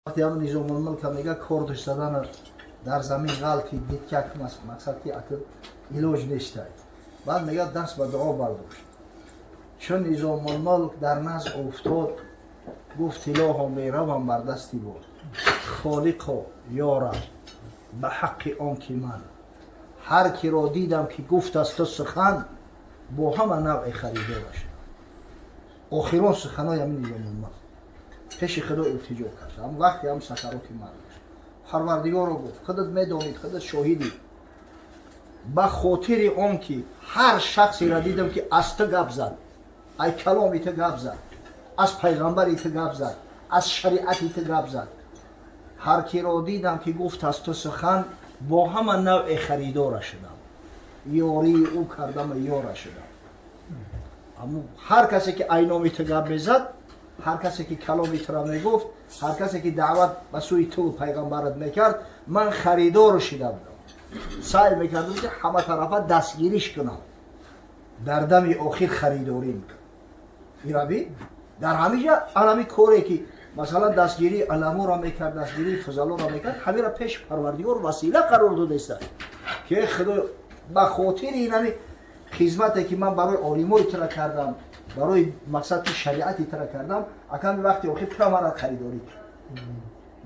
وقتی هم نظام الملک میگه کار داشتن در زمین غلطی دید که مقصد که اتر ایلاج نیسته بعد میگه دست به دعا برداشت چون نظام الملک در نزد افتاد گفت الها میروم بر دستی بود خالقا یارم به حق آن که من هر کی را دیدم که گفت است تو سخن با همه نوع خریده باشه آخران سخنای همین نظام الملک پیش خدا التجا کرد هم وقتی هم سکراتی مرگ پروردگار رو گفت خودت میدانید خودت شاهدی به خاطر آن که هر شخصی را دیدم که از تو گپ زد ای کلامی تو گپ زد از پیغمبری تو گپ زد از شریعتی تو گپ زد هر کی را دیدم که گفت از تو سخن با همه نوع خریدار شدم یاری او کردم یار شدم اما هر کسی که اینامی تو گپ میزد هر کسی که کلامی تو را میگفت هر کسی که دعوت به سوی تو پیغمبرت میکرد من خریدار شدم سعی میکردم که همه طرفه دستگیریش کنم در دم آخر خریداری میکنم این روی در همینجا علمی کوری که مثلا دستگیری علمو را میکرد دستگیری فضلو را میکرد همین را پیش پروردگار وسیله قرار داده است که خدا به خاطر این خدمتی که من برای عالمای ترا کردم برای مقصد شریعتی ترا کردم اکنون وقتی آخر تو مرا خریداری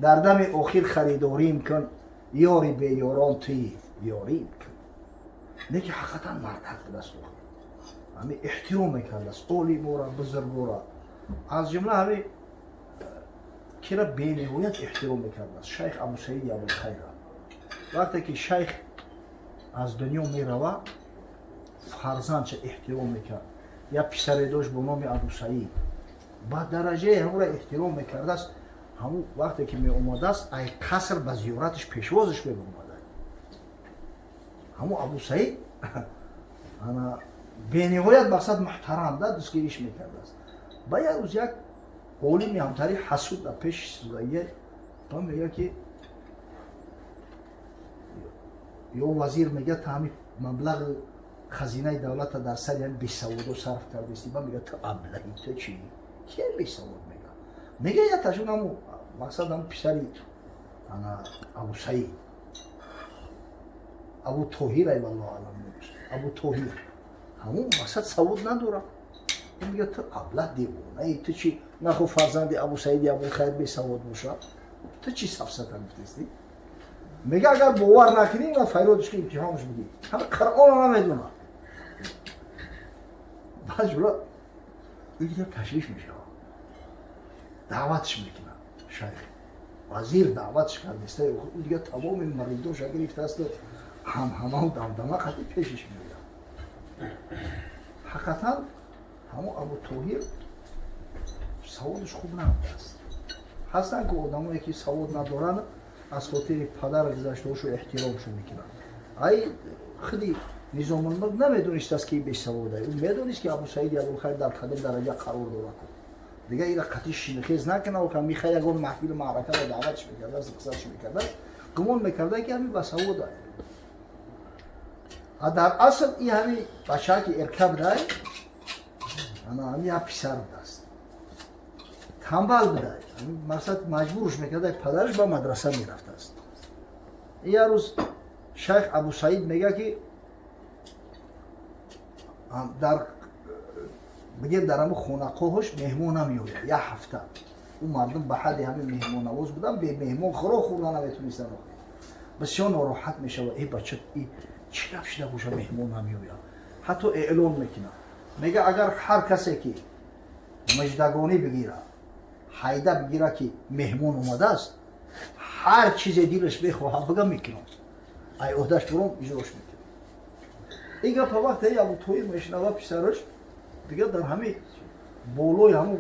در دم آخر خریداری میکن یاری به یاران توی یاری میکن لیکن حقیقتا مرد دست همین احترام میکرد است عالم را بزرگ را از جمله همین که را به نهایت احترام میکرد است شیخ ابو سعید ابوالخیر وقتی که شیخ از دنیا میروه فرزند چه احترام میکرد یا پسر داشت به نام ابو سعید با درجه همون را احترام میکرد است همون وقتی که می اومده است ای قصر به زیارتش پیشوازش می اومده همون ابو سعید انا به نهایت مقصد محترم دستگیریش میکرد است با یک روز یک عالمی همتری حسود در پیش سویه تا میگه که یا وزیر میگه تا همین مبلغ خزینه دولت در سر یعنی بیسوادو صرف کرده استی با میگه تو ابلهی تو چی؟ کی بیسواد میگه یا تشون همون مقصد همون پسری ابو سعید ابو طاهر ای والله علم نمیشه ابو طاهر همون مقصد سواد نداره میگه تو ابله دیوونه ای تو چی نخو فرزند ابو سعید ابوالخیر بیسواد باشه تو چی سفسطه میفرستی میگه اگر باور نکنی من فیرادش که امتحانش بگی همه قرآن رو نمیدونه بعد جلو دیگه تشریف میشه دعوتش میکنه شیخ وزیر دعوتش کرده او دیگه تمام مریدوش گرفته است همه و دمدمه خطی پیشش میگه حقیقتا همون ابو طاهر سوادش خوب نبوده است هستن که آدمایی که سواد ندارن از خاطر پدر گذشته‌هاشو احترامشو میکنن ای خودی نظام الملک نمیدونست است که بیش سواده اون میدونست که ابو سعید ابوالخیر در کدام درجه قرار داره دیگه این قطعی شینخیز نکنه و که میخواد یگون محفل معرکه رو دعوتش میکرده از قصهش میکرده گمان میکرده که همین بسواده در اصل این همین بچه که ارکب داره همین هم پسر است تنبل بوده مقصد مجبورش میکرده پدرش با مدرسه میرفته است یه روز شیخ ابو سعید میگه که در همون خانقاهش مهمون نمیوید یه هفته اون مردم به حد همین مهمون نواز بودن به مهمون خوردن نمیتونستن بسیار ناراحت میشه و ای بچه ای چی گپ شده باشه مهمون نمیوید حتی اعلان میکنه میگه اگر هر کسی که مجدگانی بگیره حیده بگیره که مهمون اومده است هر چیز دیلش بخواه بگم میکنم ای عهدهش برام اجراش میکنم این گپ وقتی ابو طاهر میشنوه پسرش دیگه در همین بالای همون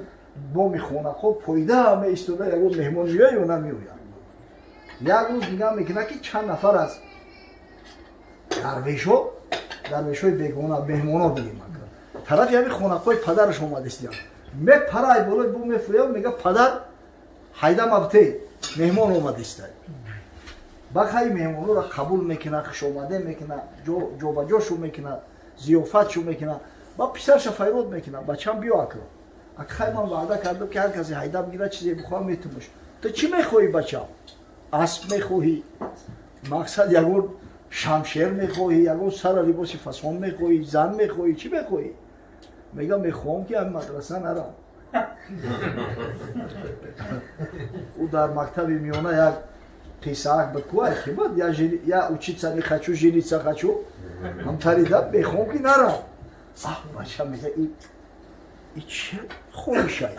بام خانقاه پایده همه ایستاده یگون مهمان میاد یا نمیاد یک روز نگاه میکنه که چند نفر از درویشای بیگانه مهمانا بگیم طرف همین خانقاه پدرش اومده است میپره بالای بام میفروه میگه پدر حیده مبته مهمان اومده است بخوای مهمانو را قبول میکنه خوش اومده میکنه جو به جوشو میکنه ضیافتشو میکنه با پسرش فیراد میکنه بچه‌م بیا اکرا اگه من وعده کردم که هر کسی حیده بگیره چیزی بخوام میتونش تو چی میخوایی بچم؟ اسب میخوایی؟ مقصد یگون شمشیر میخوایی؟ یگون سر لباس فسان میخوایی؟ زن میخوایی؟ چی میخوایی؟ میگم میخوام که هم مدرسه نرم. او در مکتب میونه یک писак бикӯай ки бад я учиться не хочу, жениться хочу. Ҳамтари даб мехоҳам ки нарам. Бача мега и че хоҳишай?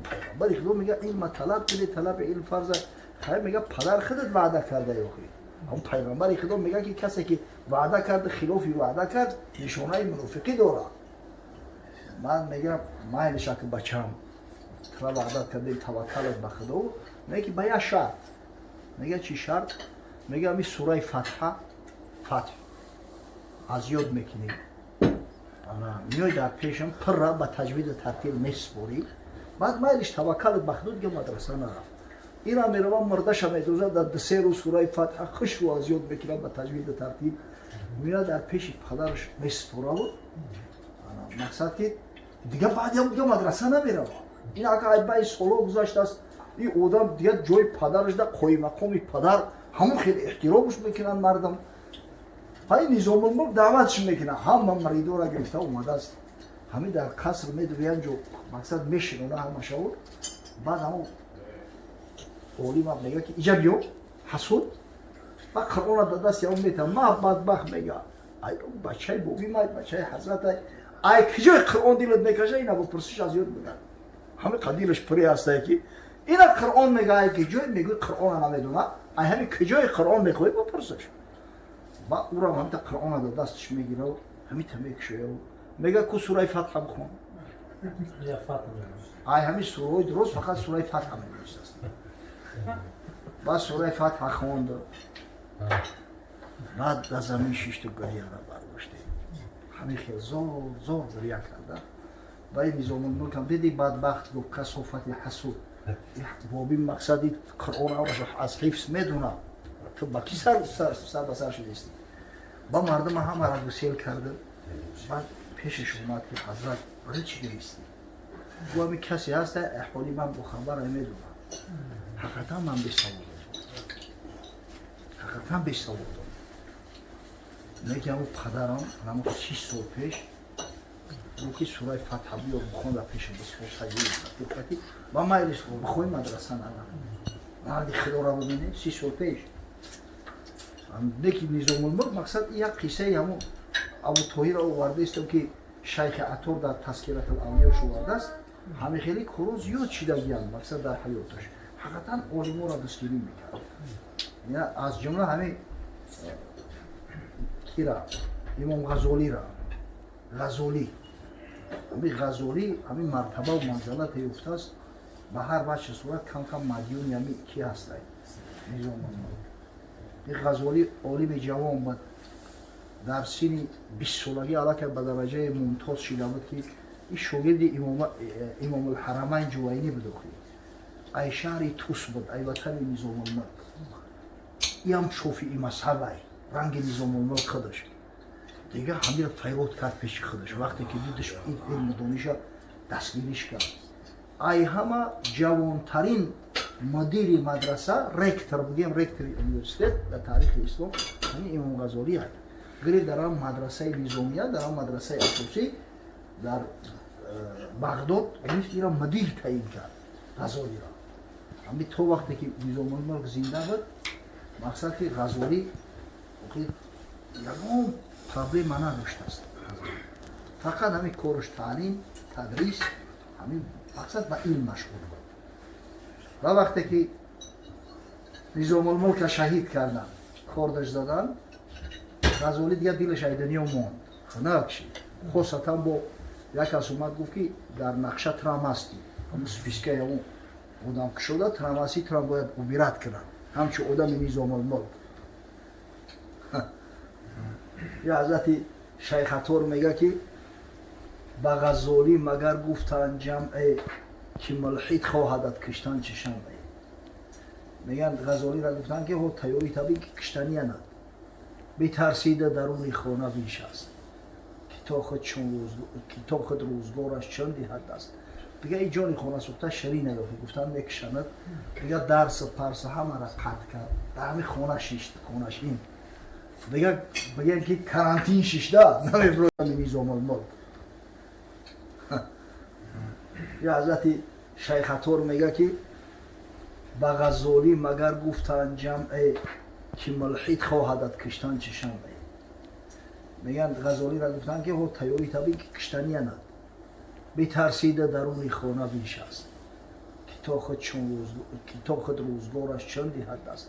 Пайғамбари худо мега илма талаб кунед, талаби илм фарза. Хайр мега падар худат ваъда карда ёхӣ. Ҳам пайғамбари худо мега ки касе ки ваъда карда хилофи ваъда кард, нишонаи мунофиқӣ дорад. Ман мегам майлеша ки бачам тра ваъда кардем таваккалат ба худо, мега ки ба як шарт. Мега чи шарт? Мега ми сураи Фатҳа, Фатҳ аз ёд мекунӣ. Миёй дар пешам пирра ба таҷвиду тартил меспорӣ. Баъд майлиш таваккалат ба худо дига мадраса нарафт. Ира меравам мурдаша медозад дар се рӯз сураи Фатҳа хушру аз ёд мекунад ба таҷвиду тартил. Миёяд дар пеши падараш меспораву. Мақсад ки дига баъд дига мадраса намеравам. Ин ага айбаи солҳо гузаштааст. این آدم دیگه جای پدرش در قوی مقام پدر همون خیلی احترامش میکنن مردم. های نظام الملک دعوتش میکنن. همه مریدا را گرفته اومده است. همین در قصر میدوین جو مقصد میشینونه همه شاور. بعد همون اولی ما میگه که ایجا بیو حسود. و قرآن دادست یا اون میتن ما بدبخت میگه ای بچه بوبی ما بچه حضرت ای کجای قرآن دیلت میکشه اینا با پرسش از یاد میگن. همه قدیرش پری هسته که اینا قرآن میگه که جای میگه قرآن نمیدونه ای همین کجای قرآن میخوای بپرسش. با او را هم تا قرآن داد دستش میگیره و همین تمیکشه و میگه که سوره فتح بخون. ای همین سوره درست فقط سوره فتح میگوشت است. با سوره فتح خوند. بعد در زمین شش تا گریه را برداشته. همین خیلی زور گریه کرده. و این نظام الملک هم دیدی بدبخت گفت کثافت حسود. بابی مقصدی قرآن را از حفظ میدونه. تو با کی سر به سر شدیستی؟ با مردم همه را گسیل کرده. بعد پیشش اومد که حضرت برای چی گریستی؟ گویا می کسی هست احوالی من با خبر میدونم. حقیقتا من بی‌سواد میگم اون پدرم همون 6 سال پیش روکی سوره فتح بیار بخون در پیش بسخور سجید با مایلش بخوی مدرسه نرم مردی خدا را ببینه 6 سال پیش دیگه نظام الملک مقصد یک قصه همون ابو طاهر را آورده استم که شیخ عطار در تذکرة الاولیاء آورده است همه خیلی کارو زیاد چیدگیان مقصد در حیاتش حقیقتا عالم‌ها را دستگیری میکرد. یعنی از جمله همین کی را امام غزالی را همین غزالی همین مرتبه و منزلت یافته است به هر وجه صورت کم مدیون همین کی هست نظام الملک. این غزالی عالم جوان بود در سن 20 سالگی علاقه به درجه ممتاز شده بود که این شاگرد امام الحرمین جوینی بود. ای شهری توس بود ای وطن نظام الملک. ای هم شافعی مذهب ای رنگ نظام الملک خودش دیگه همین فیروت کرد پیش خودش وقتی که دیدش این علم دانش دستگیریش کرد. ای همه جوانترین مدیر مدرسه رکتر بگیم رکتر یونیورسیته در تاریخ اسلام همین امام غزالی است. غیر در آن مدرسه نظامیه در آن مدرسه اساسی در بغداد این را مدیر تعیین کرد غزالی را. همین تو وقتی که نظام الملک زنده بود مقصد که غزالی یگان پرابلم نداشت است. فقط همین کارش تعلیم تدریس همین مقصد به علم مشغول بود. و وقتی که نظام الملک شهید کردن کاردش زدن غزالی دیگه دلش ای دنیا ماند خنک شد. خاصتا با یک کس اومد گفت که در نقشه ترام هستی همون سپیسکه همون آدم که شده ترام هستی ترام باید عبیرت کنن همچه آدم نظام الملک. یا حضرت شیخ عطار میگه که به غزالی مگر گفتن جمعه که ملحد خواهدت کشتن چه شمعه. میگن غزالی را گفتن که تیاری طبیعی که کشتنی ند بترسیده درون خانه بنشست که تا خود روزگارش چندی حد است دیگه ای جان خونه سوخته شری نیافتی، گفتن میکشند دیگه درس پرس همه را قطع کرد در همین خونه شیشت خونش این دیگه بگیم که کرانتین شیشته نمیبروی نظام الملک. یا حضرت شیخ عطار میگه که به غزالی مگر گفتن جمعه که ملحد خواهدت کشتن چشم میگن غزالی را گفتن که هو تیاری طبیعی که کشتنی ند بترسیده درون خانه بیش است کتاب خود روزگارش چندی حد است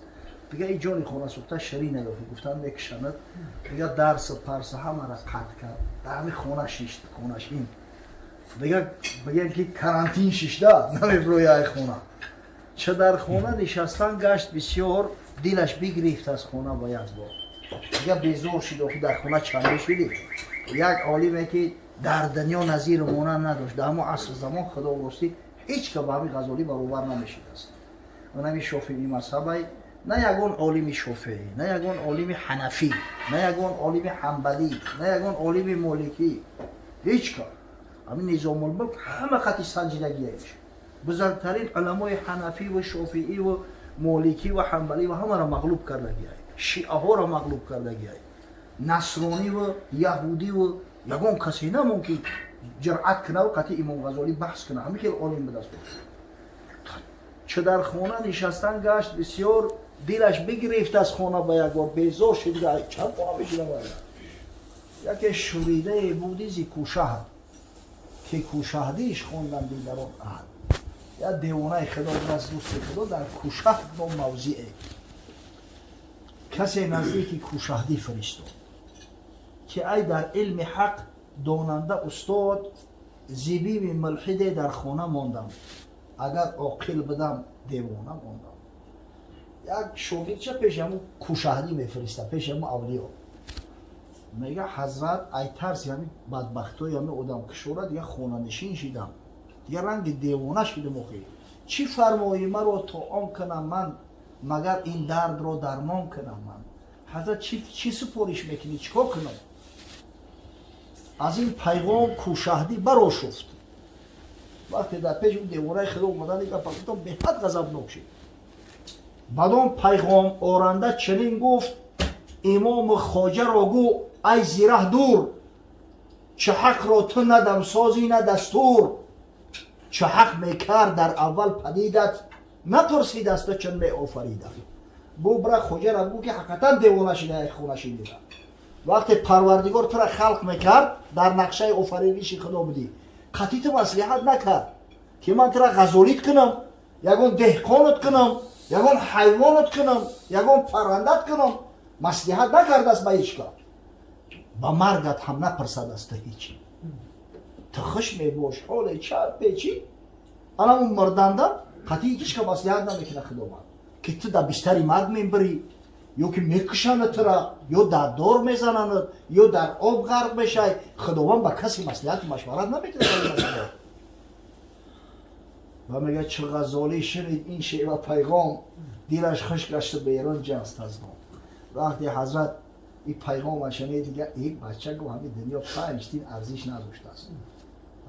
دیگه ای جان خانه سوخته شری نیافتی، گفتن میکشند دیگه درس پرس همه را قطع کرد در همین خانه شیشت خونش این دیگه بگیم که کرانتین شیشته نمیبروی ای خونه. چه در خانه نشستن گشت بسیار دلش بگرفت از خانه با یک بار دیگه بیزار شد که در خانه چنده شدی. یک عالمه که در دنیا نظیر مانند نداشت در همون عصر زمان خدا واسطی هیچ که به همین غزالی برابر نمیشد است. اونمی شافعی مذهبی نه یگان عالم شافعی نه یگان عالم حنفی نه یگان عالم حنبلی نه یگان عالم مالکی هیچ که همین نظام الملک همه خطی سنجیدگی ایش بزرگترین علمای حنفی و شافعی و مالکی و حنبلی و همه را مغلوب کردگی شیعه ها را مغلوب کردگی نصرانی و یهودی و یگان کسی نمونکن جرأت کنه و قطعی امام غزالی بحث کنه همین که عالم بدست بود. چه در خانه نشستن گشت بسیار دلش بگرفت از خانه با یک بار بیزار شد دیگه چند خانه بشیدم یکی شوریده بودی زی کوشهد که کوشهدیش خوندن دیگران اهل یا دیوانه خدا از دوست خدا در کوشهد با موضعه کسی نزدیکی کوشهدی فرستاد که ای در علم حق داننده استاد زیبی ملحده در خانه ماندم اگر عاقل بدم دیوانه ماندم. یک شاگرد چه پیش همون کوشهدی میفرسته پیش همون اولیا میگه حضرت ای ترس یعنی بدبختی یعنی آدم کشوره دیگه خانه نشین شدم دیگه رنگ دیوانه شدم اخی چی فرمایی مرا طعام کنم من مگر این درد رو درمان کنم من حضرت چی سپارش میکنی چیکار کنم. از این پیغام کوشهدی برآشفت وقتی در پیش اون دیوانه خدا اومدن دیگه پاکتون به حد غضبناک شد. بعد اون پیغام آرنده چنین گفت امام خواجه را گو ای زیره دور چه حق را تو ندم سازی نه دستور چه حق میکرد در اول پدیدت نپرسید است تو چون می آفریدت. گو برا خواجه را گو که حقیقتا دیوانه شده خونه شده وقتی پروردگار تو را خلق میکرد در نقشه آفرینش خدا بودی قطعی تو مصلحت نکرد که من تو را غزالیت کنم یگان دهقانت کنم یگان حیوانت کنم یگان پرندت کنم مصلحت نکرد است به هیچ کار با مرگت هم نپرسد است هیچی تو خوش میباش حال چند پیچی الان اون مردندم قطعی هیچ که مصلحت نمیکنه خداوند که تو در بستری مرگ میبری یا که میکشند تو را یا در دار میزنند یا در آب غرق میشه خداوند با کسی مصلحت مشورت نمیکنه. و میگه چه غزالی شنید این شعر و پیغام دلش خوش گشت به ایران جست از نام. وقتی حضرت این پیغام شنید دیگه این بچه گو همین دنیا 5 دین ارزش نداشته است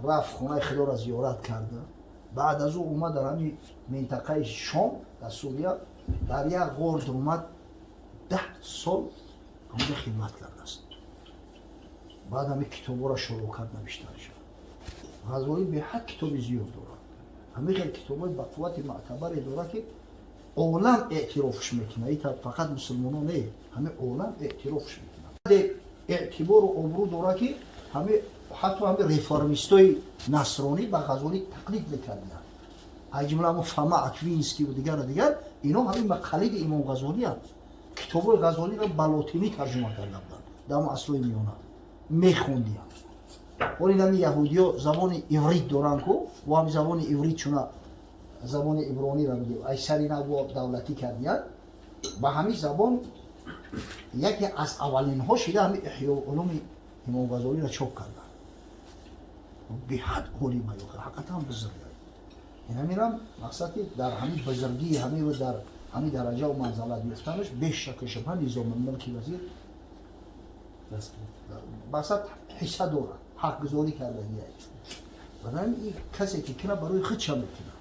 رفت خونه خدا را زیارت کرده بعد از او اومد در همین منطقه شام در سوریه در یک غار اومد 10 سال اونجا خدمت کرده است. بعد همین کتابا را شروع کرد نوشتنش. غزالی به حد کتابی زیاد دارد همین خیلی کتابای با قوت معتبری داره که عالم اعترافش میکنه این فقط مسلمانان نه همه عالم اعترافش میکنه اعتبار و ابرو داره که همه حتی همه ریفارمیستای نصرانی به غزالی تقلید میکردن از جمله همون فما اکوینسکی و دیگر اینا همین مقلد امام غزالی هست. کتاب غزالی را بلاطینی ترجمه کرده بودن در اون اصل میانه میخوندیم ولی همین یهودیا زبان عبری دارن که و هم زبان عبری چون زبان عبرانی را میگیم ای سرینا و دولتی کردن با همین زبان یکی از اولین ها شده همین احیاء علوم امام غزالی را چاپ کردن به حد عالی میگه حقیقتا بزرگه این همیرم مقصدی در همین بزرگی همین و در همین درجه و منزلت یافتنش بیش شک شبه نظام الملک وزیر مقصد حصه داره حق گزاری کرده برای این کسی که کنه برای خود چه میکنه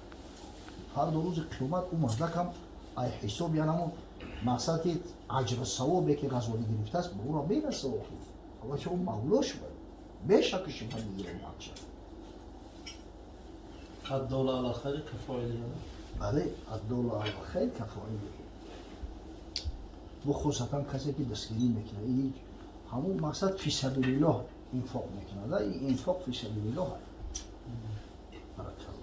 هر دو روز قیامت اون مزدک هم ای حساب یعنی همون مقصد اجر ثوابی که غزالی گرفته است به او را میرسه اما چه اون مولاش بود بیشکش من میگیره نقشه الدولة على خير كفاية. بله الدولة على خیر کفایه و خصوصا کسی که دستگیری میکنه این همون مقصد فی سبیل الله انفاق میکنه این انفاق فی سبیل الله برکت